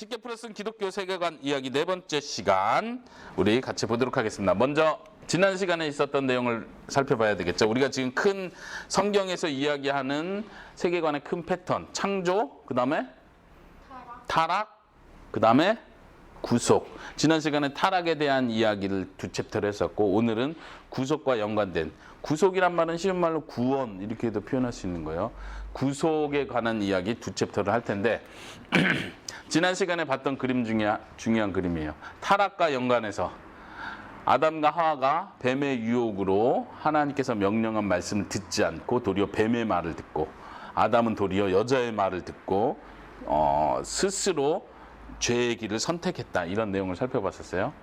쉽게 풀어쓴 기독교 세계관 이야기 네 번째 시간 우리 같이 보도록 하겠습니다. 먼저 지난 시간에 있었던 내용을 살펴봐야 되겠죠. 우리가 지금 큰 성경에서 이야기하는 세계관의 큰 패턴, 창조, 그 다음에 타락, 그 다음에 구속. 지난 시간에 타락에 대한 이야기를 두 챕터를 했었고, 오늘은 구속과 연관된, 구속이란 말은 쉬운 말로 구원 이렇게도 표현할 수 있는 거예요. 구속에 관한 이야기 두 챕터를 할 텐데 지난 시간에 봤던 그림 중에 중요한 그림이에요. 타락과 연관해서 아담과 하와가 뱀의 유혹으로 하나님께서 명령한 말씀을 듣지 않고 도리어 뱀의 말을 듣고, 아담은 도리어 여자의 말을 듣고 스스로 죄의 길을 선택했다, 이런 내용을 살펴봤었어요.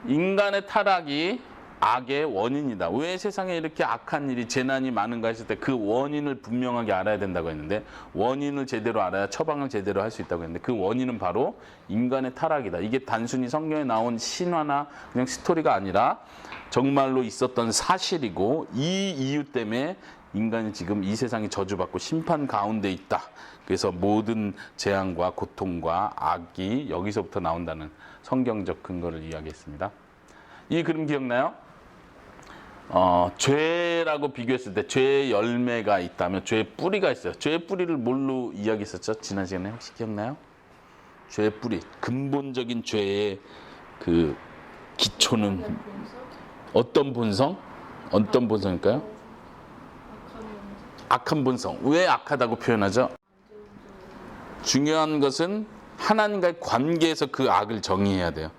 인간의 타락이 악의 원인이다. 왜 세상에 이렇게 악한 일이, 재난이 많은가 했을 때 그 원인을 분명하게 알아야 된다고 했는데, 원인을 제대로 알아야 처방을 제대로 할 수 있다고 했는데, 그 원인은 바로 인간의 타락이다. 이게 단순히 성경에 나온 신화나 그냥 스토리가 아니라 정말로 있었던 사실이고, 이 이유 때문에 인간이 지금 이 세상이 저주받고 심판 가운데 있다. 그래서 모든 재앙과 고통과 악이 여기서부터 나온다는 성경적 근거를 이야기했습니다. 이 그림 기억나요? 죄라고 비교했을 때 죄의 열매가 있다면 죄의 뿌리가 있어요. 죄의 뿌리를 뭘로 이야기했었죠? 지난 시간에 혹시 기억나요? 죄의 뿌리, 근본적인 죄의 그 기초는 어떤 본성? 어떤 본성일까요? 악한 본성. 왜 악하다고 표현하죠? 중요한 것은 하나님과의 관계에서 그 악을 정의해야 돼요.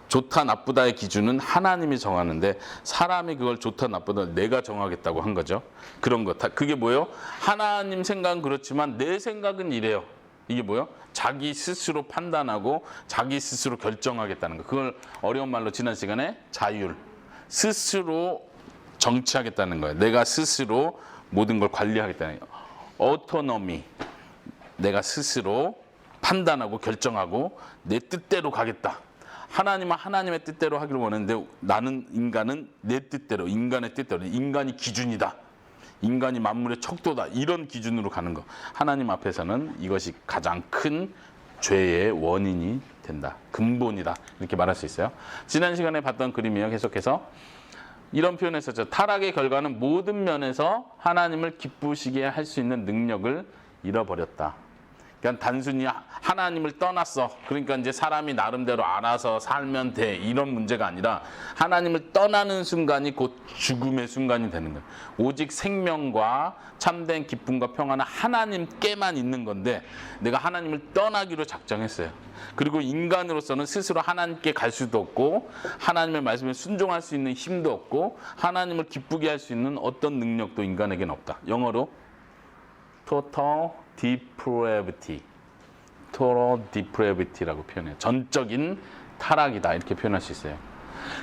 좋다 나쁘다의 기준은 하나님이 정하는데, 사람이 그걸 좋다 나쁘다 내가 정하겠다고 한 거죠. 그런 것. 그게 뭐예요? 하나님 생각은 그렇지만 내 생각은 이래요. 이게 뭐예요? 자기 스스로 판단하고 자기 스스로 결정하겠다는 거. 그걸 어려운 말로 지난 시간에 자율, 스스로 정치하겠다는 거예요. 내가 스스로 모든 걸 관리하겠다는 거예요. 오토노미, 내가 스스로 판단하고 결정하고 내 뜻대로 가겠다. 하나님은 하나님의 뜻대로 하기를 원하는데, 나는 인간은 내 뜻대로, 인간의 뜻대로, 인간이 기준이다, 인간이 만물의 척도다, 이런 기준으로 가는 거. 하나님 앞에서는 이것이 가장 큰 죄의 원인이 된다, 근본이다, 이렇게 말할 수 있어요. 지난 시간에 봤던 그림이에요. 계속해서 이런 표현을 했었죠. 타락의 결과는 모든 면에서 하나님을 기쁘시게 할 수 있는 능력을 잃어버렸다. 그러니까 단순히 하나님을 떠났어, 그러니까 이제 사람이 나름대로 알아서 살면 돼, 이런 문제가 아니라 하나님을 떠나는 순간이 곧 죽음의 순간이 되는 거예요. 오직 생명과 참된 기쁨과 평안은 하나님께만 있는 건데, 내가 하나님을 떠나기로 작정했어요. 그리고 인간으로서는 스스로 하나님께 갈 수도 없고, 하나님의 말씀에 순종할 수 있는 힘도 없고, 하나님을 기쁘게 할 수 있는 어떤 능력도 인간에게는 없다. 영어로 total depravity라고 표현해요. 전적인 타락이다, 이렇게 표현할 수 있어요.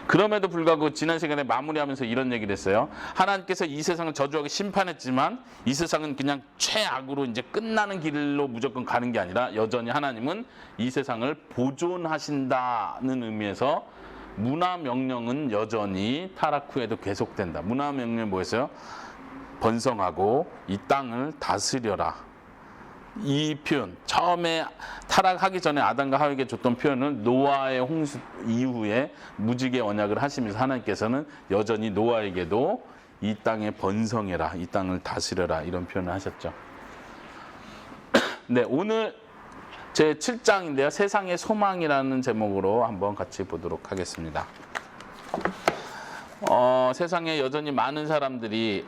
그럼에도 불구하고 지난 시간에 마무리하면서 이런 얘기를 했어요. 하나님께서 이 세상을 저주하고 심판했지만 이 세상은 그냥 최악으로 이제 끝나는 길로 무조건 가는 게 아니라, 여전히 하나님은 이 세상을 보존하신다는 의미에서 문화 명령은 여전히 타락 후에도 계속된다. 문화 명령이 뭐였어요? 번성하고 이 땅을 다스려라. 이 표현, 처음에 타락하기 전에 아담과 하와에게 줬던 표현은 노아의 홍수 이후에 무지개 언약을 하시면서 하나님께서는 여전히 노아에게도 이 땅에 번성해라, 이 땅을 다스려라, 이런 표현을 하셨죠. 네, 오늘 제 7장인데요. 세상의 소망이라는 제목으로 한번 같이 보도록 하겠습니다. 세상에 여전히 많은 사람들이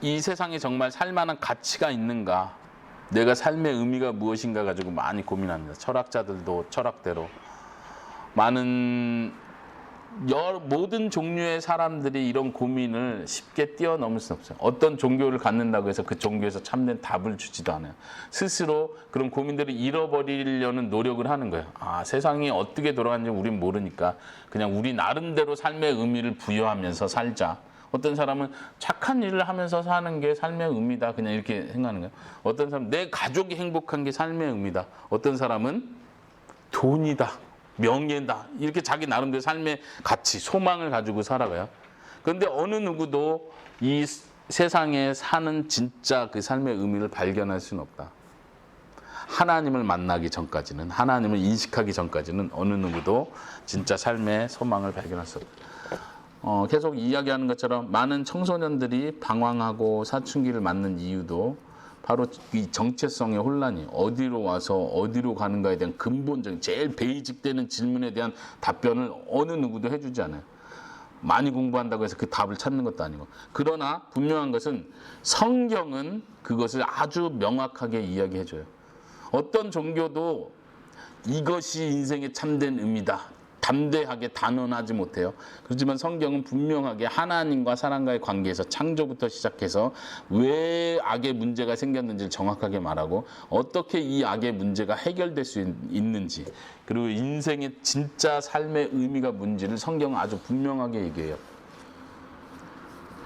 이 세상에 정말 살만한 가치가 있는가, 내가 삶의 의미가 무엇인가 가지고 많이 고민합니다. 철학자들도 철학대로. 모든 종류의 사람들이 이런 고민을 쉽게 뛰어넘을 수는 없어요. 어떤 종교를 갖는다고 해서 그 종교에서 참된 답을 주지도 않아요. 스스로 그런 고민들을 잃어버리려는 노력을 하는 거예요. 세상이 어떻게 돌아가는지 우린 모르니까 그냥 우리 나름대로 삶의 의미를 부여하면서 살자. 어떤 사람은 착한 일을 하면서 사는 게 삶의 의미다, 그냥 이렇게 생각하는 거예요. 어떤 사람은 내 가족이 행복한 게 삶의 의미다. 어떤 사람은 돈이다, 명예다, 이렇게 자기 나름대로 삶의 가치, 소망을 가지고 살아가요. 그런데 어느 누구도 이 세상에 사는 진짜 그 삶의 의미를 발견할 수는 없다. 하나님을 만나기 전까지는, 하나님을 인식하기 전까지는 어느 누구도 진짜 삶의 소망을 발견할 수 없다. 계속 이야기하는 것처럼 많은 청소년들이 방황하고 사춘기를 맞는 이유도 바로 이 정체성의 혼란이, 어디로 와서 어디로 가는가에 대한 근본적인 제일 베이직되는 질문에 대한 답변을 어느 누구도 해주지 않아요. 많이 공부한다고 해서 그 답을 찾는 것도 아니고. 그러나 분명한 것은 성경은 그것을 아주 명확하게 이야기해줘요. 어떤 종교도 이것이 인생의 참된 의미다, 담대하게 단언하지 못해요. 그렇지만 성경은 분명하게 하나님과 사람과의 관계에서 창조부터 시작해서 왜 악의 문제가 생겼는지를 정확하게 말하고, 어떻게 이 악의 문제가 해결될 수 있는지, 그리고 인생의 진짜 삶의 의미가 뭔지를 성경은 아주 분명하게 얘기해요.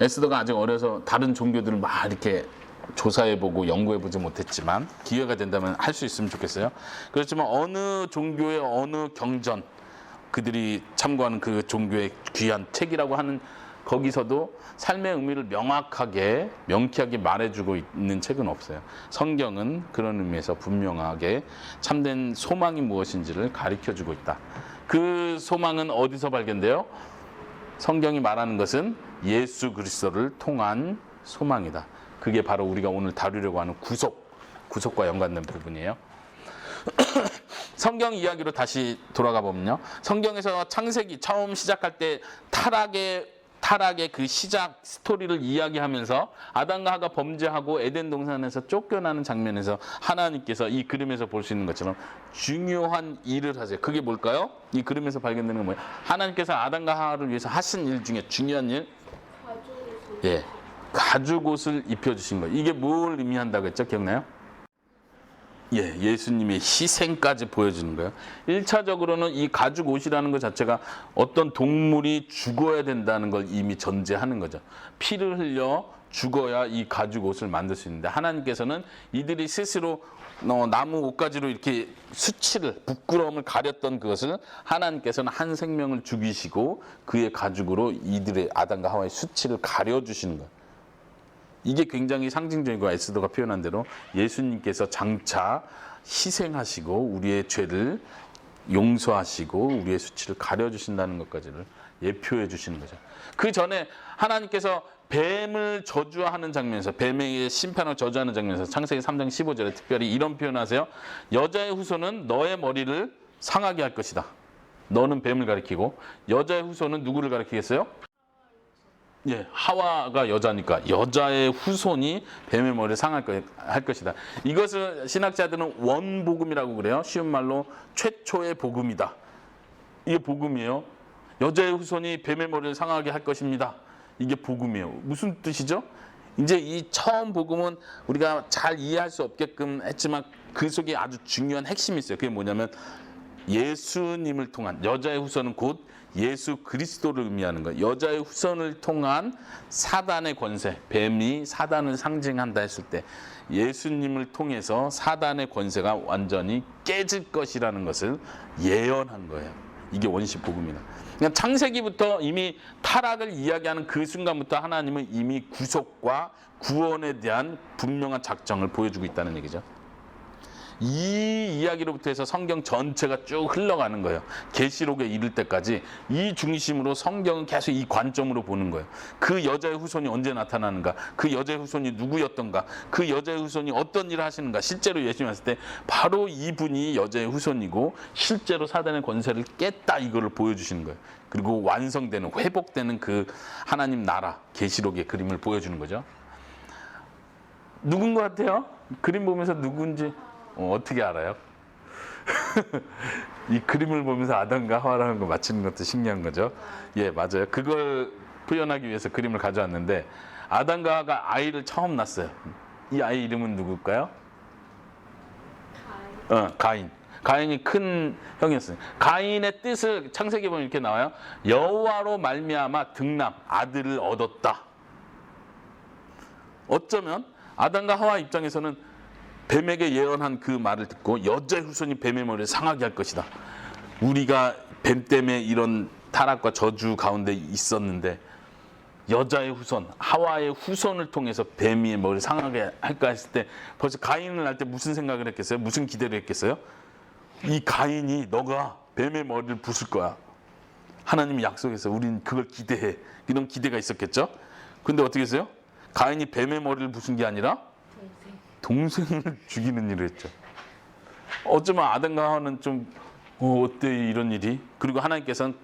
에스더가 아직 어려서 다른 종교들을 막 이렇게 조사해보고 연구해보지 못했지만 기회가 된다면 할 수 있으면 좋겠어요. 그렇지만 어느 종교의 어느 경전, 그들이 참고하는 그 종교의 귀한 책이라고 하는 거기서도 삶의 의미를 명확하게 명쾌하게 말해주고 있는 책은 없어요. 성경은 그런 의미에서 분명하게 참된 소망이 무엇인지를 가르쳐주고 있다. 그 소망은 어디서 발견돼요? 성경이 말하는 것은 예수 그리스도를 통한 소망이다. 그게 바로 우리가 오늘 다루려고 하는 구속과 연관된 부분이에요. 성경 이야기로 다시 돌아가 보면요, 성경에서 창세기 처음 시작할 때 타락의 그 시작 스토리를 이야기하면서 아담과 하가 범죄하고 에덴 동산에서 쫓겨나는 장면에서 하나님께서 이 그림에서 볼 수 있는 것처럼 중요한 일을 하세요. 그게 뭘까요? 이 그림에서 발견되는 건 뭐예요? 하나님께서 아담과 하와를 위해서 하신 일 중에 중요한 일, 가죽옷을 입혀주신 거예요. 이게 뭘 의미한다고 했죠? 기억나요? 예수님의 희생까지 보여주는 거예요. 1차적으로는 이 가죽 옷이라는 것 자체가 어떤 동물이 죽어야 된다는 걸 이미 전제하는 거죠. 피를 흘려 죽어야 이 가죽 옷을 만들 수 있는데, 하나님께서는 이들이 스스로 나무 옷가지로 이렇게 수치를, 부끄러움을 가렸던 그것을 하나님께서는 한 생명을 죽이시고 그의 가죽으로 이들의 아담과 하와의 수치를 가려주시는 거예요. 이게 굉장히 상징적이고, 에스더가 표현한 대로 예수님께서 장차 희생하시고 우리의 죄를 용서하시고 우리의 수치를 가려주신다는 것까지를 예표해 주시는 거죠. 그 전에 하나님께서 뱀을 저주하는 장면에서, 뱀의 심판을 저주하는 장면에서 창세기 3장 15절에 특별히 이런 표현하세요. 여자의 후손은 너의 머리를 상하게 할 것이다. 너는 뱀을 가리키고, 여자의 후손은 누구를 가리키겠어요? 하와가 여자니까 여자의 후손이 뱀의 머리를 할 것이다. 이것을 신학자들은 원복음이라고 그래요. 쉬운 말로 최초의 복음이다. 이게 복음이에요. 여자의 후손이 뱀의 머리를 상하게 할 것입니다. 이게 복음이에요. 무슨 뜻이죠? 이제 이 처음 복음은 우리가 잘 이해할 수 없게끔 했지만 그 속에 아주 중요한 핵심이 있어요. 그게 뭐냐면 예수님을 통한, 여자의 후손은 곧 예수 그리스도를 의미하는 거예요. 여자의 후손을 통한 사단의 권세, 뱀이 사단을 상징한다 했을 때 예수님을 통해서 사단의 권세가 완전히 깨질 것이라는 것을 예언한 거예요. 이게 원시 복음이다. 그냥 창세기부터 이미 타락을 이야기하는 그 순간부터 하나님은 이미 구속과 구원에 대한 분명한 작정을 보여주고 있다는 얘기죠. 이 이야기로부터 해서 성경 전체가 쭉 흘러가는 거예요. 계시록에 이를 때까지 이 중심으로 성경은 계속 이 관점으로 보는 거예요. 그 여자의 후손이 언제 나타나는가, 그 여자의 후손이 누구였던가, 그 여자의 후손이 어떤 일을 하시는가. 실제로 예수님 왔을 때 바로 이분이 여자의 후손이고 실제로 사단의 권세를 깼다, 이거를 보여주시는 거예요. 그리고 완성되는, 회복되는 그 하나님 나라, 계시록의 그림을 보여주는 거죠. 누군 것 같아요? 그림 보면서 누군지 어떻게 알아요? 이 그림을 보면서 아담과 하와라는 거 맞히는 것도 신기한 거죠. 맞아요. 그걸 표현하기 위해서 그림을 가져왔는데, 아담과 하와가 아이를 처음 낳았어요. 이 아이 이름은 누굴까요? 가인. 가인이 큰 형이었어요. 가인의 뜻을 창세기 보면 이렇게 나와요. 여호와로 말미암아 등남, 아들을 얻었다. 어쩌면 아담과 하와 입장에서는 뱀에게 예언한 그 말을 듣고 여자의 후손이 뱀의 머리를 상하게 할 것이다. 우리가 뱀 때문에 이런 타락과 저주 가운데 있었는데 여자의 후손, 하와의 후손을 통해서 뱀이 머리를 상하게 할까 했을 때 벌써 가인을 할 때 무슨 생각을 했겠어요? 무슨 기대를 했겠어요? 이 가인이 너가 뱀의 머리를 부술 거야. 하나님이 약속해서 우린 그걸 기대해. 이런 기대가 있었겠죠? 근데 어떻게 했어요? 가인이 뱀의 머리를 부순 게 아니라 동생을 죽이는 일을 했죠. 어쩌면 아담과 하와는 좀 어때 이런 일이? 그리고 하나님께서는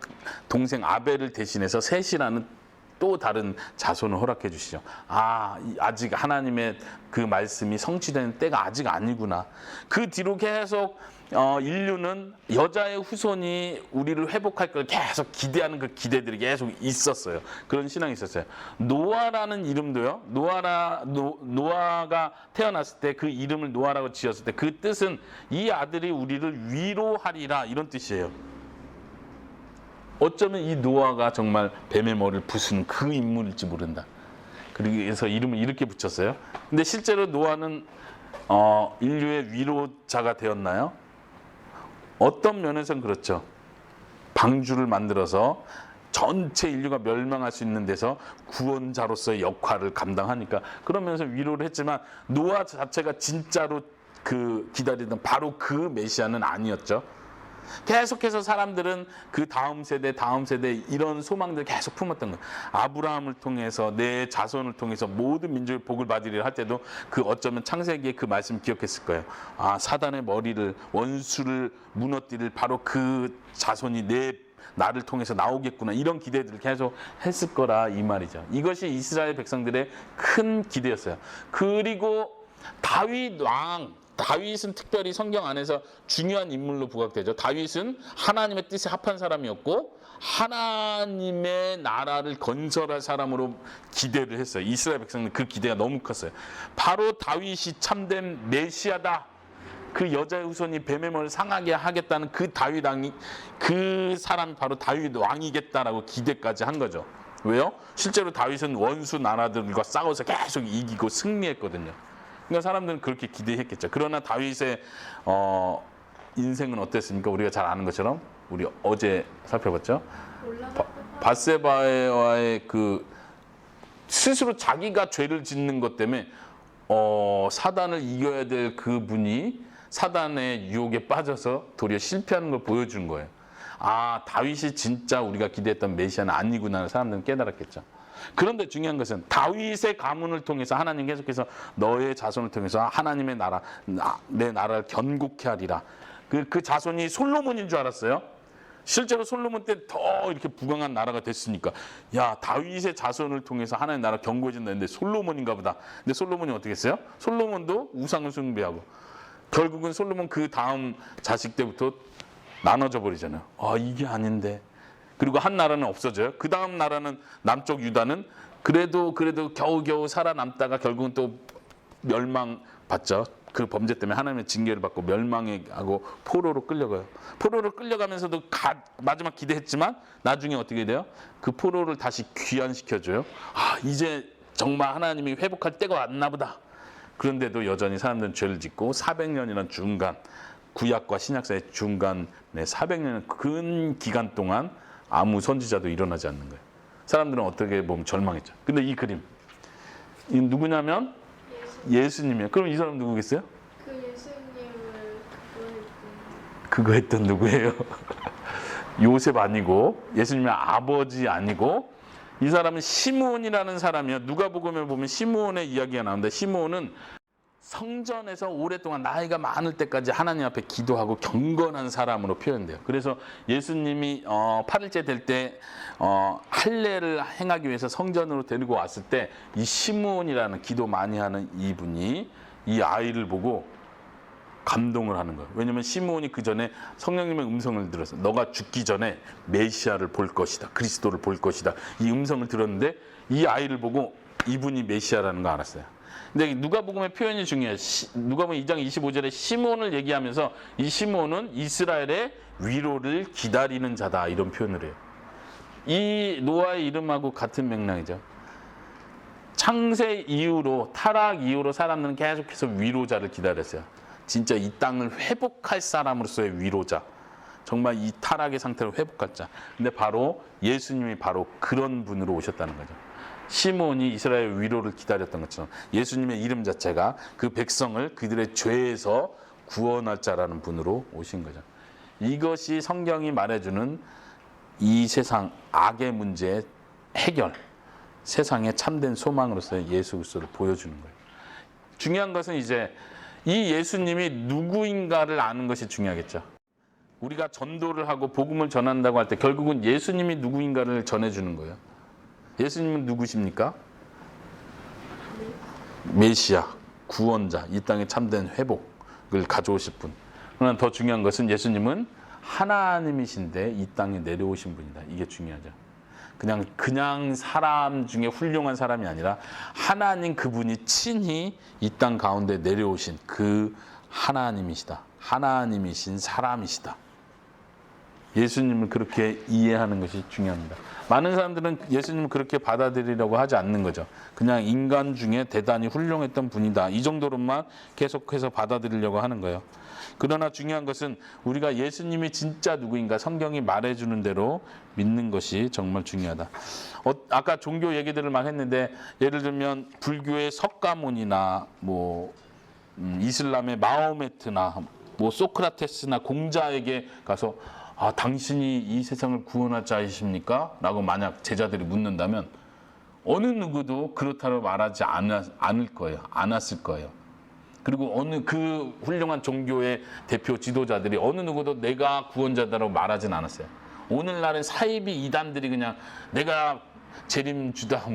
동생 아벨을 대신해서 셋이라는 또 다른 자손을 허락해 주시죠. 아직 하나님의 그 말씀이 성취되는 때가 아직 아니구나. 그 뒤로 계속 인류는 여자의 후손이 우리를 회복할 걸 계속 기대하는 그 기대들이 계속 있었어요. 그런 신앙이 있었어요. 노아라는 이름도요. 노아가 태어났을 때 그 이름을 노아라고 지었을 때 그 뜻은 이 아들이 우리를 위로하리라 이런 뜻이에요. 어쩌면 이 노아가 정말 뱀의 머리를 부수는 그 인물일지 모른다. 그래서 이름을 이렇게 붙였어요. 근데 실제로 노아는 인류의 위로자가 되었나요? 어떤 면에서는 그렇죠. 방주를 만들어서 전체 인류가 멸망할 수 있는 데서 구원자로서의 역할을 감당하니까 그러면서 위로를 했지만 노아 자체가 진짜로 그 기다리던 바로 그 메시아는 아니었죠. 계속해서 사람들은 그 다음 세대 이런 소망들 계속 품었던 거예요. 아브라함을 통해서 내 자손을 통해서 모든 민족의 복을 받으리라 할 때도 그 어쩌면 창세기의 그 말씀 기억했을 거예요. 사단의 머리를 원수를 무너뜨릴 바로 그 자손이 나를 통해서 나오겠구나 이런 기대들을 계속 했을 거라 이 말이죠. 이것이 이스라엘 백성들의 큰 기대였어요. 그리고 다윗은 특별히 성경 안에서 중요한 인물로 부각되죠. 다윗은 하나님의 뜻에 합한 사람이었고 하나님의 나라를 건설할 사람으로 기대를 했어요. 이스라엘 백성은 그 기대가 너무 컸어요. 바로 다윗이 참된 메시아다. 그 여자의 후손이 뱀의 머리를 상하게 하겠다는 그 다윗 왕이 그 사람이 바로 다윗 왕이겠다라고 기대까지 한 거죠. 왜요? 실제로 다윗은 원수 나라들과 싸워서 계속 이기고 승리했거든요. 그러니까 사람들은 그렇게 기대했겠죠. 그러나 다윗의 인생은 어땠습니까? 우리가 잘 아는 것처럼 우리 어제 살펴봤죠. 밧세바와의 그 스스로 자기가 죄를 짓는 것 때문에 사단을 이겨야 될 그분이 사단의 유혹에 빠져서 도리어 실패하는 걸 보여주는 거예요. 다윗이 진짜 우리가 기대했던 메시아는 아니구나 사람들은 깨달았겠죠. 그런데 중요한 것은 다윗의 가문을 통해서 하나님 계속해서 너의 자손을 통해서 하나님의 나라, 내 나라를 견고케 하리라. 그 자손이 솔로몬인 줄 알았어요. 실제로 솔로몬 때 더 이렇게 부강한 나라가 됐으니까 다윗의 자손을 통해서 하나님의 나라가 견고해진다 했는데 솔로몬인가 보다. 근데 솔로몬이 어떻게 했어요? 솔로몬도 우상을 숭배하고 결국은 솔로몬 그 다음 자식 때부터 나눠져 버리잖아요. 이게 아닌데. 그리고 한 나라는 없어져요. 그 다음 나라는 남쪽 유다는 그래도 겨우겨우 살아남다가 결국은 또 멸망받죠. 그 범죄 때문에 하나님의 징계를 받고 멸망하고 포로로 끌려가요. 포로로 끌려가면서도 마지막 기대했지만 나중에 어떻게 돼요? 그 포로를 다시 귀환시켜줘요. 이제 정말 하나님이 회복할 때가 왔나 보다. 그런데도 여전히 사람들은 죄를 짓고 400년이라는 중간, 구약과 신약 사이의 중간에 400년의 긴 기간 동안 아무 선지자도 일어나지 않는 거예요. 사람들은 어떻게 보면 절망했죠. 근데 이 그림, 이 누구냐면 예수님이에요. 그럼 이 사람 누구겠어요? 그 예수님을 그거 했던 누구예요? 요셉 아니고 예수님의 아버지 아니고 이 사람은 시므온이라는 사람이에요. 누가복음에 보면 시므온의 이야기가 나오는데 시므온은 성전에서 오랫동안 나이가 많을 때까지 하나님 앞에 기도하고 경건한 사람으로 표현돼요. 그래서 예수님이 8일째 될 때 할례를 행하기 위해서 성전으로 데리고 왔을 때 이 시므온이라는 기도 많이 하는 이분이 이 아이를 보고 감동을 하는 거예요. 왜냐하면 시므온이 그 전에 성령님의 음성을 들었어. 너가 죽기 전에 메시아를 볼 것이다. 그리스도를 볼 것이다. 이 음성을 들었는데 이 아이를 보고 이분이 메시아라는 거 알았어요. 근데 누가복음의 표현이 중요해요. 누가복음 2장 25절에 시므온을 얘기하면서 이 시므온은 이스라엘의 위로를 기다리는 자다 이런 표현을 해요. 이 노아의 이름하고 같은 맥락이죠. 창세 이후로 타락 이후로 사람들은 계속해서 위로자를 기다렸어요. 진짜 이 땅을 회복할 사람으로서의 위로자. 정말 이 타락의 상태를 회복할 자. 근데 바로 예수님이 바로 그런 분으로 오셨다는 거죠. 시몬이 이스라엘 위로를 기다렸던 것처럼 예수님의 이름 자체가 그 백성을 그들의 죄에서 구원할 자라는 분으로 오신 거죠. 이것이 성경이 말해주는 이 세상 악의 문제의 해결, 세상의 참된 소망으로서의 예수 그리스도를 보여주는 거예요. 중요한 것은 이제 이 예수님이 누구인가를 아는 것이 중요하겠죠. 우리가 전도를 하고 복음을 전한다고 할 때 결국은 예수님이 누구인가를 전해주는 거예요. 예수님은 누구십니까? 메시아, 구원자, 이 땅에 참된 회복을 가져오실 분. 그러나 더 중요한 것은 예수님은 하나님이신데 이 땅에 내려오신 분이다. 이게 중요하죠. 그냥 사람 중에 훌륭한 사람이 아니라 하나님 그분이 친히 이 땅 가운데 내려오신 그 하나님이시다. 하나님이신 사람이시다. 예수님을 그렇게 이해하는 것이 중요합니다. 많은 사람들은 예수님을 그렇게 받아들이려고 하지 않는 거죠. 그냥 인간 중에 대단히 훌륭했던 분이다. 이 정도로만 계속해서 받아들이려고 하는 거예요. 그러나 중요한 것은 우리가 예수님이 진짜 누구인가 성경이 말해주는 대로 믿는 것이 정말 중요하다. 아까 종교 얘기들을 막 했는데 예를 들면 불교의 석가모니나 이슬람의 마호메트나 소크라테스나 공자에게 가서 당신이 이 세상을 구원할 자이십니까? 라고 만약 제자들이 묻는다면 어느 누구도 그렇다고 말하지 않을 거예요. 않았을 거예요. 그리고 어느 그 훌륭한 종교의 대표 지도자들이 어느 누구도 내가 구원자다라고 말하진 않았어요. 오늘날은 사이비 이단들이 그냥 내가 재림주다,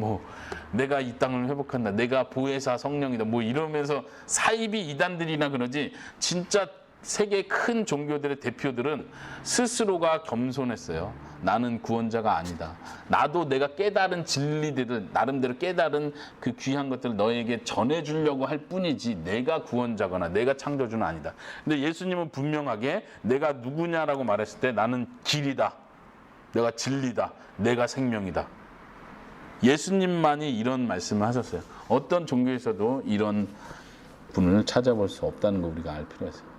내가 이 땅을 회복한다, 내가 보혜사 성령이다, 이러면서 사이비 이단들이나 그러지, 진짜 세계 큰 종교들의 대표들은 스스로가 겸손했어요. 나는 구원자가 아니다. 나도 내가 깨달은 진리들을 나름대로 깨달은 그 귀한 것들을 너에게 전해주려고 할 뿐이지 내가 구원자거나 내가 창조주는 아니다. 근데 예수님은 분명하게 내가 누구냐라고 말했을 때 나는 길이다. 내가 진리다. 내가 생명이다. 예수님만이 이런 말씀을 하셨어요. 어떤 종교에서도 이런 분을 찾아볼 수 없다는 거 우리가 알 필요가 있어요.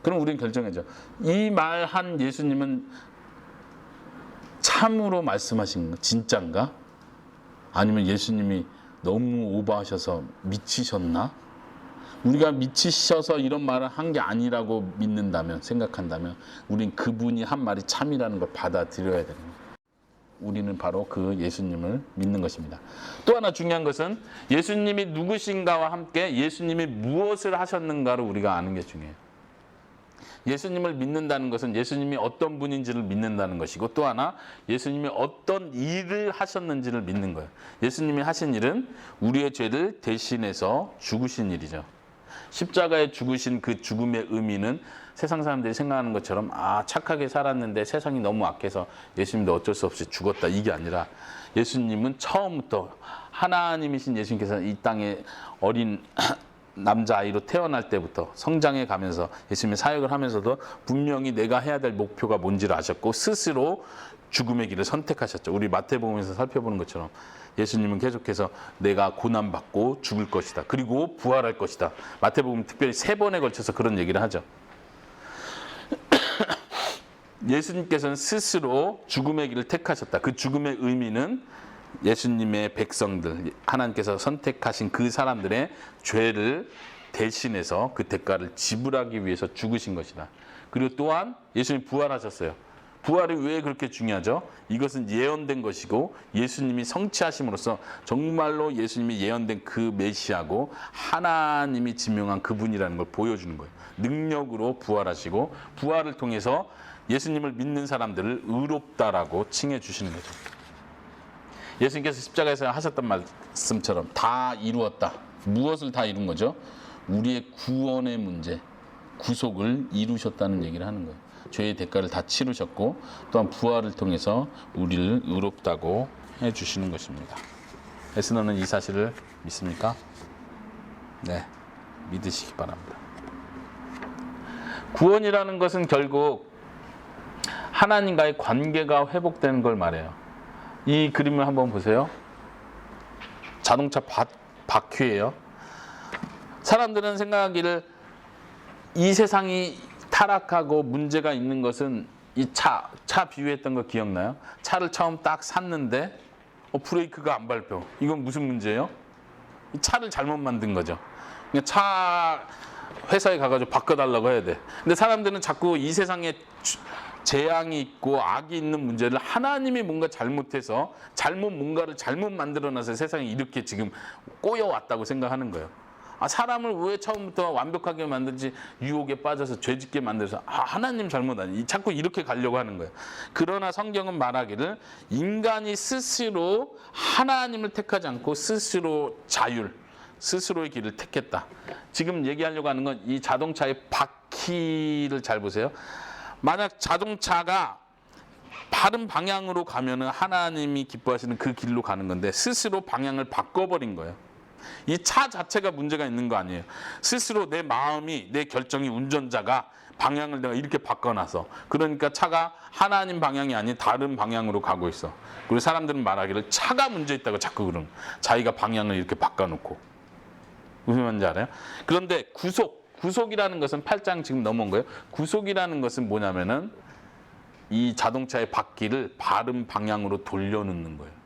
그럼 우리는 결정하죠. 이 말한 예수님은 참으로 말씀하신 거 진짠가? 아니면 예수님이 너무 오버하셔서 미치셨나? 우리가 미치셔서 이런 말을 한 게 아니라고 믿는다면, 생각한다면 우린 그분이 한 말이 참이라는 걸 받아들여야 되는 거예요. 우리는 바로 그 예수님을 믿는 것입니다. 또 하나 중요한 것은 예수님이 누구신가와 함께 예수님이 무엇을 하셨는가를 우리가 아는 게 중요해요. 예수님을 믿는다는 것은 예수님이 어떤 분인지를 믿는다는 것이고, 또 하나 예수님이 어떤 일을 하셨는지를 믿는 거예요. 예수님이 하신 일은 우리의 죄를 대신해서 죽으신 일이죠. 십자가에 죽으신 그 죽음의 의미는 세상 사람들이 생각하는 것처럼 착하게 살았는데 세상이 너무 악해서 예수님도 어쩔 수 없이 죽었다, 이게 아니라 예수님은 처음부터 하나님이신 예수님께서 이 땅에 어린 남자아이로 태어날 때부터 성장해 가면서 예수님의 사역을 하면서도 분명히 내가 해야 될 목표가 뭔지를 아셨고 스스로 죽음의 길을 선택하셨죠. 우리 마태복음에서 살펴보는 것처럼 예수님은 계속해서 내가 고난받고 죽을 것이다. 그리고 부활할 것이다. 마태복음 특별히 3번에 걸쳐서 그런 얘기를 하죠. 예수님께서는 스스로 죽음의 길을 택하셨다. 그 죽음의 의미는 예수님의 백성들, 하나님께서 선택하신 그 사람들의 죄를 대신해서 그 대가를 지불하기 위해서 죽으신 것이다. 그리고 또한 예수님이 부활하셨어요. 부활이 왜 그렇게 중요하죠? 이것은 예언된 것이고 예수님이 성취하심으로써 정말로 예수님이 예언된 그 메시아고 하나님이 지명한 그분이라는 걸 보여주는 거예요. 능력으로 부활하시고 부활을 통해서 예수님을 믿는 사람들을 의롭다라고 칭해 주시는 거죠. 예수님께서 십자가에서 하셨던 말씀처럼 다 이루었다. 무엇을 다 이룬 거죠? 우리의 구원의 문제, 구속을 이루셨다는 얘기를 하는 거예요. 죄의 대가를 다 치르셨고 또한 부활을 통해서 우리를 의롭다고 해주시는 것입니다. 에스너는 이 사실을 믿습니까? 네, 믿으시기 바랍니다. 구원이라는 것은 결국 하나님과의 관계가 회복되는 걸 말해요. 이 그림을 한번 보세요. 자동차 바퀴예요. 사람들은 생각하기를 이 세상이 타락하고 문제가 있는 것은 이 차 비유했던 거 기억나요? 차를 처음 딱 샀는데 브레이크가 안 밟혀. 이건 무슨 문제예요? 이 차를 잘못 만든 거죠. 그러니까 차 회사에 가가지고 바꿔달라고 해야 돼. 근데 사람들은 자꾸 이 세상에 재앙이 있고 악이 있는 문제를 하나님이 뭔가 잘못해서 뭔가를 잘못 만들어놔서 세상에 이렇게 지금 꼬여왔다고 생각하는 거예요. 사람을 왜 처음부터 완벽하게 만든지 유혹에 빠져서 죄짓게 만들어서 하나님 잘못 아니 자꾸 이렇게 가려고 하는 거예요. 그러나 성경은 말하기를 인간이 스스로 하나님을 택하지 않고 스스로 스스로의 길을 택했다. 지금 얘기하려고 하는 건 이 자동차의 바퀴를 잘 보세요. 만약 자동차가 바른 방향으로 가면은 하나님이 기뻐하시는 그 길로 가는 건데 스스로 방향을 바꿔버린 거예요. 이 차 자체가 문제가 있는 거 아니에요. 스스로 내 마음이, 내 결정이 운전자가 방향을 내가 이렇게 바꿔놔서 그러니까 차가 하나님 방향이 아닌 다른 방향으로 가고 있어. 그리고 사람들은 말하기를 차가 문제 있다고 자꾸 그러는 자기가 방향을 이렇게 바꿔놓고. 무슨 말인지 알아요? 그런데 구속이라는 것은 8장 지금 넘어온 거예요. 구속이라는 것은 뭐냐면은 이 자동차의 바퀴를 바른 방향으로 돌려놓는 거예요.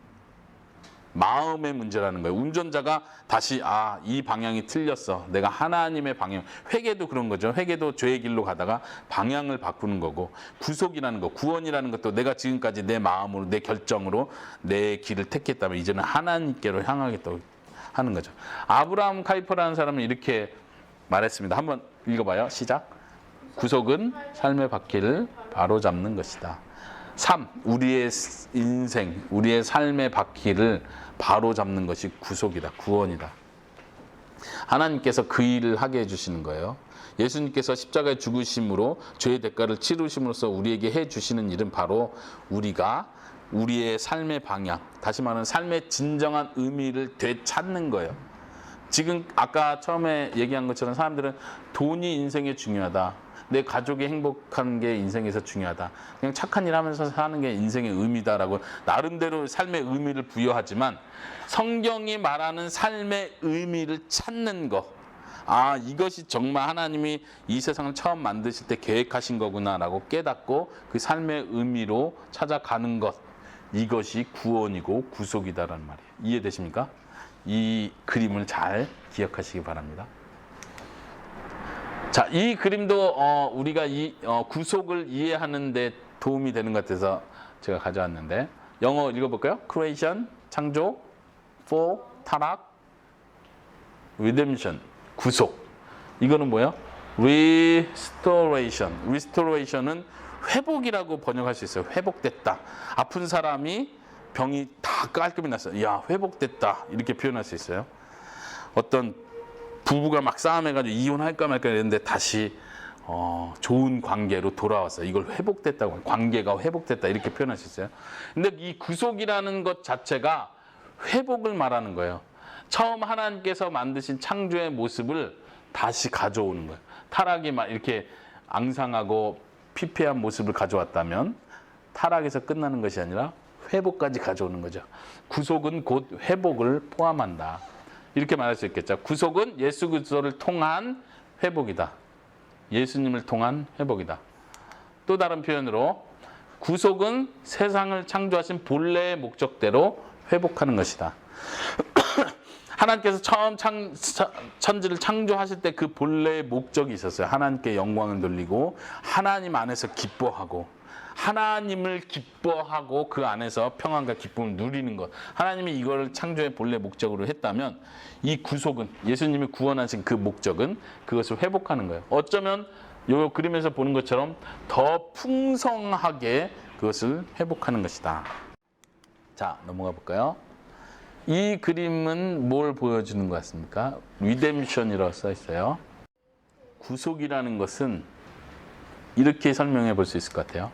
마음의 문제라는 거예요. 운전자가 다시 이 방향이 틀렸어. 내가 하나님의 방향. 회개도 그런 거죠. 회개도 죄의 길로 가다가 방향을 바꾸는 거고 구속이라는 거, 구원이라는 것도 내가 지금까지 내 마음으로 내 결정으로 내 길을 택했다면 이제는 하나님께로 향하겠다고 하는 거죠. 아브라함 카이퍼라는 사람은 이렇게 말했습니다. 한번 읽어봐요. 시작. 구속은 삶의 바퀴를 바로잡는 것이다. 3. 우리의 인생, 우리의 삶의 바퀴를 바로잡는 것이 구속이다. 구원이다. 하나님께서 그 일을 하게 해주시는 거예요. 예수님께서 십자가에 죽으심으로 죄의 대가를 치르심으로써 우리에게 해주시는 일은 바로 우리가 우리의 삶의 방향, 다시 말하면 삶의 진정한 의미를 되찾는 거예요. 지금 아까 처음에 얘기한 것처럼 사람들은 돈이 인생에 중요하다. 내 가족이 행복한 게 인생에서 중요하다. 그냥 착한 일 하면서 사는 게 인생의 의미다라고 나름대로 삶의 의미를 부여하지만 성경이 말하는 삶의 의미를 찾는 것. 이것이 정말 하나님이 이 세상을 처음 만드실 때 계획하신 거구나라고 깨닫고 그 삶의 의미로 찾아가는 것. 이것이 구원이고 구속이다라는 말이에요. 이해되십니까? 이 그림을 잘 기억하시기 바랍니다. 자, 이 그림도 우리가 이 구속을 이해하는 데 도움이 되는 것 같아서 제가 가져왔는데 영어 읽어볼까요? Creation, 창조, for, 타락, redemption, 구속. 이거는 뭐예요? Restoration. Restoration은 회복이라고 번역할 수 있어요. 회복됐다. 아픈 사람이 병이 다 깔끔히 났어요. 야, 회복됐다. 이렇게 표현할 수 있어요. 어떤 부부가 막 싸움해가지고 이혼할까 말까 했는데 다시 좋은 관계로 돌아왔어요. 이걸 회복됐다고, 관계가 회복됐다 이렇게 표현할 수 있어요. 근데 이 구속이라는 것 자체가 회복을 말하는 거예요. 처음 하나님께서 만드신 창조의 모습을 다시 가져오는 거예요. 타락이 막 이렇게 앙상하고 피폐한 모습을 가져왔다면 타락에서 끝나는 것이 아니라 회복까지 가져오는 거죠. 구속은 곧 회복을 포함한다. 이렇게 말할 수 있겠죠. 구속은 예수 그리스도를 통한 회복이다. 예수님을 통한 회복이다. 또 다른 표현으로 구속은 세상을 창조하신 본래의 목적대로 회복하는 것이다. 하나님께서 처음 천지를 창조하실 때 그 본래의 목적이 있었어요. 하나님께 영광을 돌리고 하나님 안에서 기뻐하고 하나님을 기뻐하고 그 안에서 평안과 기쁨을 누리는 것. 하나님이 이걸 창조의 본래 목적으로 했다면 이 구속은 예수님이 구원하신 그 목적은 그것을 회복하는 거예요. 어쩌면 이 그림에서 보는 것처럼 더 풍성하게 그것을 회복하는 것이다. 자, 넘어가 볼까요? 이 그림은 뭘 보여주는 것 같습니까? 리뎀션이라고 써 있어요. 구속이라는 것은 이렇게 설명해 볼 수 있을 것 같아요.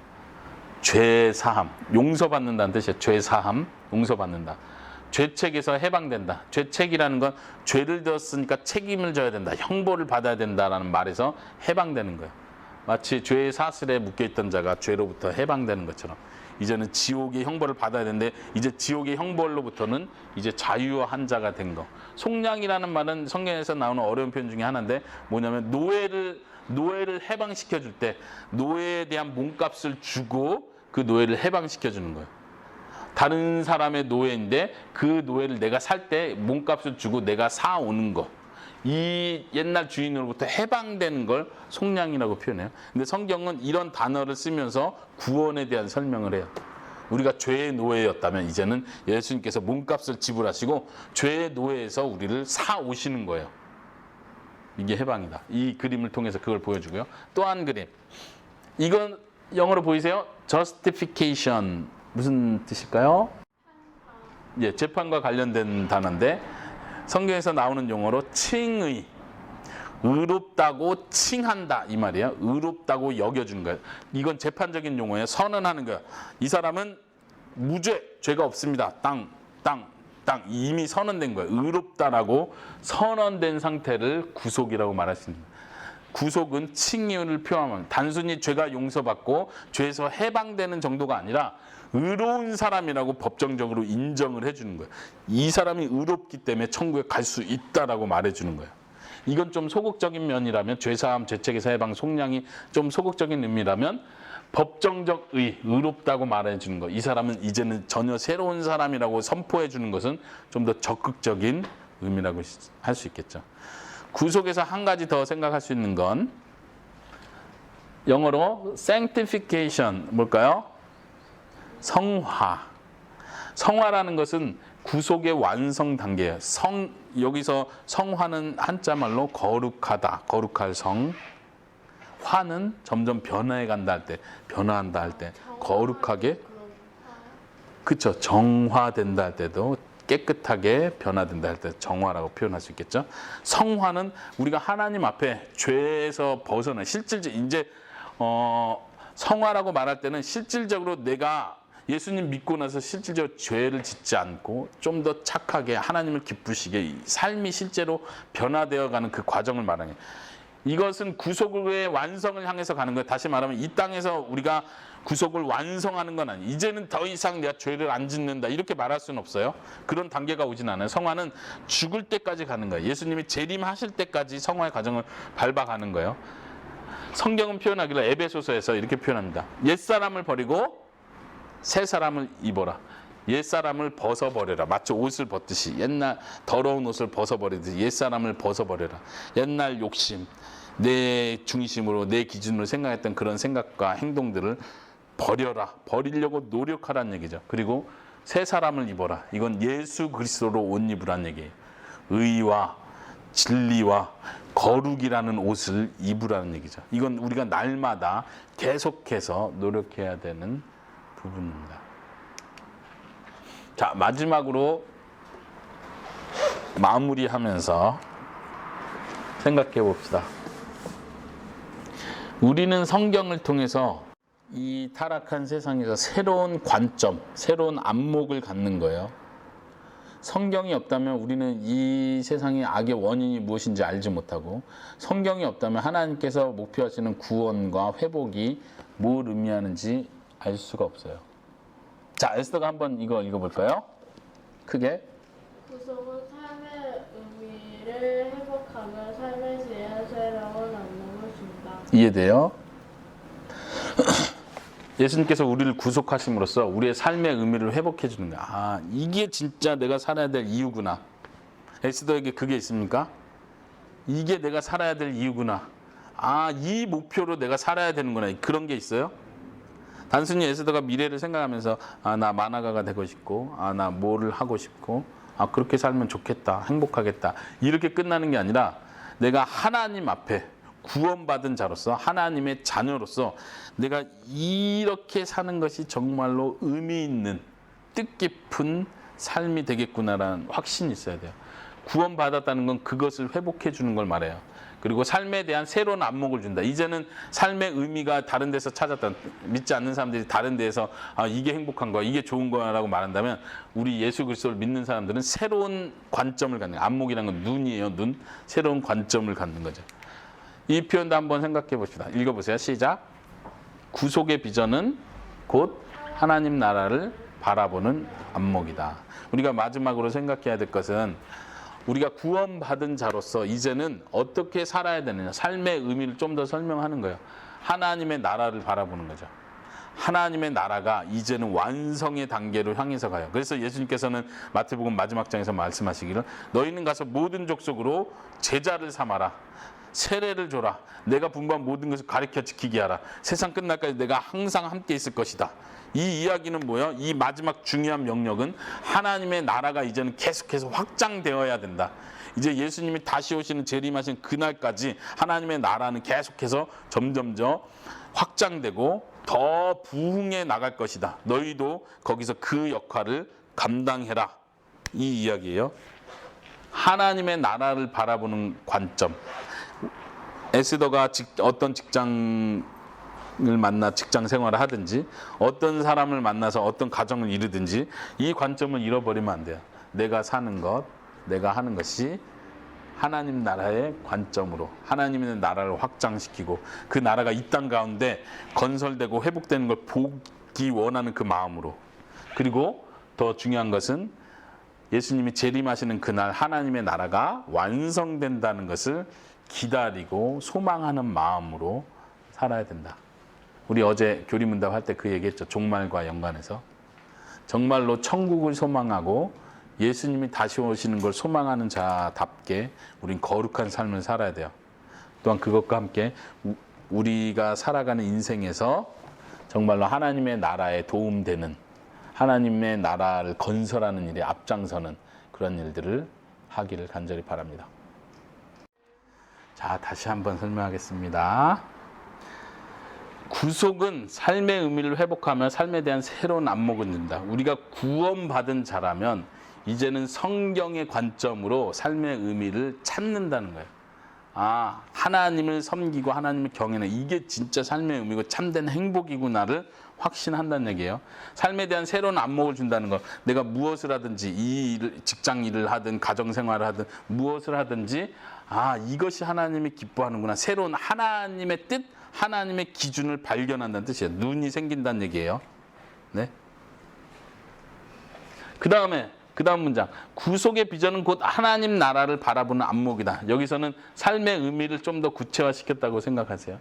죄 사함, 용서받는다는 뜻이에요. 죄 사함, 용서받는다. 죄책에서 해방된다. 죄책이라는 건 죄를 졌으니까 책임을 져야 된다. 형벌을 받아야 된다라는 말에서 해방되는 거예요. 마치 죄의 사슬에 묶여있던 자가 죄로부터 해방되는 것처럼 이제는 지옥의 형벌을 받아야 되는데 이제 지옥의 형벌로부터는 이제 자유한 자가 된 거. 속량이라는 말은 성경에서 나오는 어려운 표현 중에 하나인데 뭐냐면 노예를 해방시켜 줄 때 노예에 대한 몸값을 주고 그 노예를 해방시켜 주는 거예요. 다른 사람의 노예인데 그 노예를 내가 살 때 몸값을 주고 내가 사오는 거. 이 옛날 주인으로부터 해방되는 걸 속량이라고 표현해요. 근데 성경은 이런 단어를 쓰면서 구원에 대한 설명을 해요. 우리가 죄의 노예였다면 이제는 예수님께서 몸값을 지불하시고 죄의 노예에서 우리를 사오시는 거예요. 이게 해방이다. 이 그림을 통해서 그걸 보여주고요. 또 한 그림. 이건 영어로 보이세요? justification. 무슨 뜻일까요? 예, 재판과 관련된 단어인데 성경에서 나오는 용어로 칭의. 의롭다고 칭한다 이 말이에요. 의롭다고 여겨주는 거예요. 이건 재판적인 용어예요. 선언하는 거예요. 이 사람은 무죄, 죄가 없습니다. 땅. 이미 선언된 거예요. 의롭다라고 선언된 상태를 구속이라고 말할 수 있는 거예요. 구속은 칭의를 표현하면 단순히 죄가 용서받고 죄에서 해방되는 정도가 아니라 의로운 사람이라고 법정적으로 인정을 해주는 거예요. 이 사람이 의롭기 때문에 천국에 갈 수 있다라고 말해주는 거예요. 이건 좀 소극적인 면이라면 죄사함, 죄책에서 해방, 속량이 좀 소극적인 의미라면 법정적 의롭다고 말해주는 거. 이 사람은 이제는 전혀 새로운 사람이라고 선포해주는 것은 좀 더 적극적인 의미라고 할 수 있겠죠. 구속에서 한 가지 더 생각할 수 있는 건 영어로 sanctification 뭘까요? 성화. 성화라는 것은 구속의 완성 단계예요. 여기서 성화는 한자말로 거룩하다, 거룩할 성. 화는 점점 변화해 간다 할 때, 변화한다 할 때, 거룩하게, 그렇죠. 정화된다 할 때도 깨끗하게 변화된다 할 때 정화라고 표현할 수 있겠죠. 성화는 우리가 하나님 앞에 죄에서 벗어나 실질적 이제 성화라고 말할 때는 실질적으로 내가 예수님 믿고 나서 실질적으로 죄를 짓지 않고 좀 더 착하게 하나님을 기쁘시게 삶이 실제로 변화되어 가는 그 과정을 말하는 거예요. 이것은 구속의 완성을 향해서 가는 거예요. 다시 말하면 이 땅에서 우리가 구속을 완성하는 건 아니에요. 이제는 더 이상 내가 죄를 안 짓는다 이렇게 말할 수는 없어요. 그런 단계가 오진 않아요. 성화는 죽을 때까지 가는 거예요. 예수님이 재림하실 때까지 성화의 과정을 밟아가는 거예요. 성경은 표현하기를 에베소서에서 이렇게 표현합니다. 옛사람을 버리고 새 사람을 입어라. 옛사람을 벗어버려라. 마치 옷을 벗듯이 옛날 더러운 옷을 벗어버리듯이 옛사람을 벗어버려라. 옛날 욕심, 내 중심으로 내 기준으로 생각했던 그런 생각과 행동들을 버려라. 버리려고 노력하라는 얘기죠. 그리고 새 사람을 입어라. 이건 예수 그리스도로 옷 입으라는 얘기예요. 의와 진리와 거룩이라는 옷을 입으라는 얘기죠. 이건 우리가 날마다 계속해서 노력해야 되는 부분입니다. 자, 마지막으로 마무리하면서 생각해 봅시다. 우리는 성경을 통해서 이 타락한 세상에서 새로운 관점, 새로운 안목을 갖는 거예요. 성경이 없다면 우리는 이 세상의 악의 원인이 무엇인지 알지 못하고, 성경이 없다면 하나님께서 목표하시는 구원과 회복이 뭘 의미하는지 알 수가 없어요. 자, 에스더가 한번 이거 읽어볼까요? 크게. 구속은 삶의 의미를 회복하며 삶의 지혜와 새로운 안목을 준다. 이해돼요? 예수님께서 우리를 구속하심으로써 우리의 삶의 의미를 회복해 주는 거야. 아, 이게 진짜 내가 살아야 될 이유구나. 에스더에게 그게 있습니까? 이게 내가 살아야 될 이유구나. 아, 이 목표로 내가 살아야 되는구나. 그런 게 있어요? 단순히 에스더가 미래를 생각하면서 아, 나 만화가가 되고 싶고, 아, 나 뭐를 하고 싶고, 아, 그렇게 살면 좋겠다, 행복하겠다, 이렇게 끝나는 게 아니라 내가 하나님 앞에 구원받은 자로서, 하나님의 자녀로서 내가 이렇게 사는 것이 정말로 의미 있는 뜻깊은 삶이 되겠구나라는 확신이 있어야 돼요. 구원받았다는 건 그것을 회복해 주는 걸 말해요. 그리고 삶에 대한 새로운 안목을 준다. 이제는 삶의 의미가 다른 데서 찾았다. 믿지 않는 사람들이 다른 데에서 아, 이게 행복한 거야, 이게 좋은 거야라고 말한다면, 우리 예수 그리스도를 믿는 사람들은 새로운 관점을 갖는 거예요. 안목이라는 건 눈이에요. 눈. 새로운 관점을 갖는 거죠. 이 표현도 한번 생각해 봅시다. 읽어보세요. 시작. 구속의 비전은 곧 하나님 나라를 바라보는 안목이다. 우리가 마지막으로 생각해야 될 것은 우리가 구원받은 자로서 이제는 어떻게 살아야 되느냐, 삶의 의미를 좀 더 설명하는 거예요. 하나님의 나라를 바라보는 거죠. 하나님의 나라가 이제는 완성의 단계로 향해서 가요. 그래서 예수님께서는 마태복음 마지막 장에서 말씀하시기를 너희는 가서 모든 족속으로 제자를 삼아라. 세례를 줘라. 내가 분부한 모든 것을 가르쳐 지키게 하라. 세상 끝날까지 내가 항상 함께 있을 것이다. 이 이야기는 뭐예요? 이 마지막 중요한 명령은 하나님의 나라가 이제는 계속해서 확장되어야 된다. 이제 예수님이 다시 오시는 재림하시는 그날까지 하나님의 나라는 계속해서 점점점 확장되고 더 부흥해 나갈 것이다. 너희도 거기서 그 역할을 감당해라. 이 이야기예요. 하나님의 나라를 바라보는 관점. 에스더가 어떤 직장을 만나 직장 생활을 하든지 어떤 사람을 만나서 어떤 가정을 이루든지 이 관점을 잃어버리면 안 돼요. 내가 사는 것, 내가 하는 것이 하나님 나라의 관점으로 하나님의 나라를 확장시키고 그 나라가 이 땅 가운데 건설되고 회복되는 걸 보기 원하는 그 마음으로, 그리고 더 중요한 것은 예수님이 재림하시는 그날 하나님의 나라가 완성된다는 것을 기다리고 소망하는 마음으로 살아야 된다. 우리 어제 교리문답 할 때 그 얘기했죠. 종말과 연관해서. 정말로 천국을 소망하고 예수님이 다시 오시는 걸 소망하는 자답게 우린 거룩한 삶을 살아야 돼요. 또한 그것과 함께 우리가 살아가는 인생에서 정말로 하나님의 나라에 도움되는, 하나님의 나라를 건설하는 일에 앞장서는 그런 일들을 하기를 간절히 바랍니다. 자, 다시 한번 설명하겠습니다. 구속은 삶의 의미를 회복하며 삶에 대한 새로운 안목을 준다. 우리가 구원받은 자라면 이제는 성경의 관점으로 삶의 의미를 찾는다는 거예요. 아, 하나님을 섬기고 하나님을 경외하는 이게 진짜 삶의 의미고 참된 행복이구나를 확신한다는 얘기예요. 삶에 대한 새로운 안목을 준다는 거. 내가 무엇을 하든지 이 일을, 직장 일을 하든 가정 생활을 하든 무엇을 하든지 아, 이것이 하나님이 기뻐하는구나. 새로운 하나님의 뜻, 하나님의 기준을 발견한다는 뜻이에요. 눈이 생긴다는 얘기예요. 네. 그 다음 문장. 구속의 비전은 곧 하나님 나라를 바라보는 안목이다. 여기서는 삶의 의미를 좀 더 구체화시켰다고 생각하세요.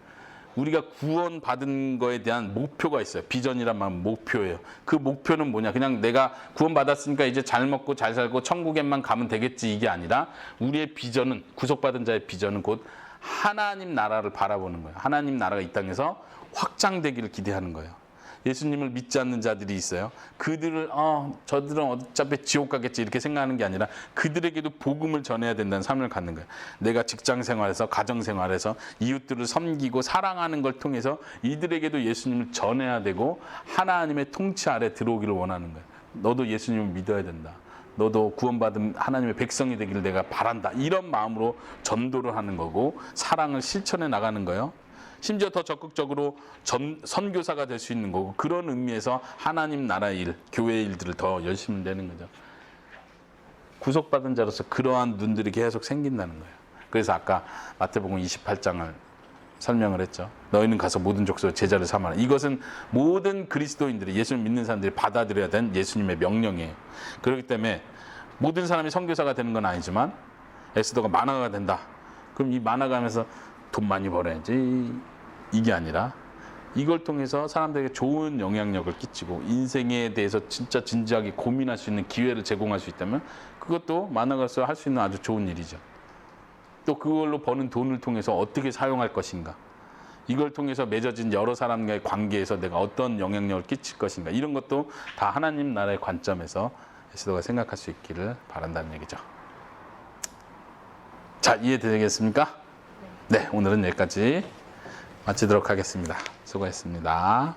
우리가 구원받은 거에 대한 목표가 있어요. 비전이란 말은 목표예요. 그 목표는 뭐냐? 그냥 내가 구원받았으니까 이제 잘 먹고 잘 살고 천국에만 가면 되겠지, 이게 아니라 우리의 비전은, 구속받은 자의 비전은 곧 하나님 나라를 바라보는 거예요. 하나님 나라가 이 땅에서 확장되기를 기대하는 거예요. 예수님을 믿지 않는 자들이 있어요. 그들을 저들은 어차피 지옥 가겠지 이렇게 생각하는 게 아니라 그들에게도 복음을 전해야 된다는 삶을 갖는 거예요. 내가 직장 생활에서 가정 생활에서 이웃들을 섬기고 사랑하는 걸 통해서 이들에게도 예수님을 전해야 되고 하나님의 통치 아래 들어오기를 원하는 거예요. 너도 예수님을 믿어야 된다. 너도 구원받은 하나님의 백성이 되기를 내가 바란다. 이런 마음으로 전도를 하는 거고 사랑을 실천해 나가는 거예요. 심지어 더 적극적으로 선교사가 될 수 있는 거고, 그런 의미에서 하나님 나라의 일, 교회의 일들을 더 열심히 내는 거죠. 구속받은 자로서 그러한 눈들이 계속 생긴다는 거예요. 그래서 아까 마태복음 28장을 설명을 했죠. 너희는 가서 모든 족속의 제자를 삼아라. 이것은 모든 그리스도인들이, 예수를 믿는 사람들이 받아들여야 되는 예수님의 명령이에요. 그렇기 때문에 모든 사람이 선교사가 되는 건 아니지만 에스더가 만화가 된다. 그럼 이 만화가 하면서 돈 많이 벌어야지, 이게 아니라 이걸 통해서 사람들에게 좋은 영향력을 끼치고 인생에 대해서 진짜 진지하게 고민할 수 있는 기회를 제공할 수 있다면 그것도 만화가서 할 수 있는 아주 좋은 일이죠. 또 그걸로 버는 돈을 통해서 어떻게 사용할 것인가, 이걸 통해서 맺어진 여러 사람과의 관계에서 내가 어떤 영향력을 끼칠 것인가, 이런 것도 다 하나님 나라의 관점에서 에스더가 생각할 수 있기를 바란다는 얘기죠. 자, 이해되겠습니까? 네, 오늘은 여기까지 마치도록 하겠습니다. 수고했습니다.